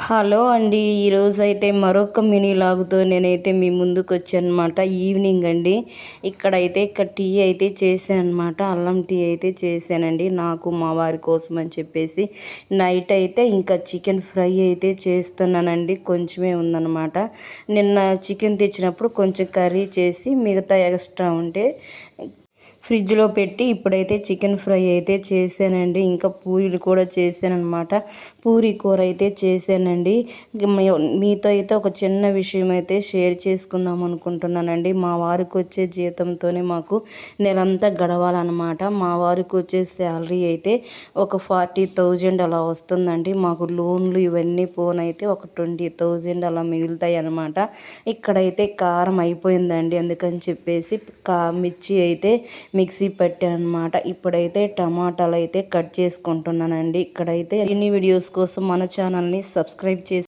Hello అండి. ఈరోజైతే మరొక మినీ లాగుతో నేనైతే మీ ముందుకు వచ్చానమాట. ఈవినింగ్ అండి. ఇక్కడ టీ అయితే చేశానమాట. అల్లం టీ అయితే చేశానండి నాకు మా వారి కోసం అని చెప్పేసి. నైట్ అయితే ఇంకా చికెన్ ఫ్రై అయితే చేస్తున్నానండి. కొంచెమే ఉందన్నమాట. నిన్న చికెన్ తెచ్చినప్పుడు కొంచెం కర్రీ చేసి మిగతా ఎక్స్ట్రా ఉంటే ఫ్రిడ్జ్లో పెట్టి ఇప్పుడైతే చికెన్ ఫ్రై అయితే చేశానండి. ఇంకా పూరీలు కూడా చేశానమాట. పూరీ కూర అయితే చేశానండి. మీతో అయితే ఒక చిన్న విషయం అయితే షేర్ చేసుకుందాం అనుకుంటున్నానండి. మా వారికి వచ్చే జీతంతోనే మాకు నెలంతా గడవాలన్నమాట. మా వారికి వచ్చే శాలరీ అయితే ఒక 40,000 అలా వస్తుందండి. మాకు లోన్లు ఇవన్నీ పోనైతే ఒక 20,000 అలా మిగులుతాయి అన్నమాట. ఇక్కడైతే కారం అయిపోయిందండి. అందుకని చెప్పేసి మిర్చి అయితే మిక్సీ పెట్టానమాట. ఇప్పుడైతే టమాటాలు అయితే కట్ చేసుకుంటున్నానండి. ఇక్కడైతే ఎన్ని వీడియోస్ కోసం మన ఛానల్ని సబ్స్క్రైబ్ చేసి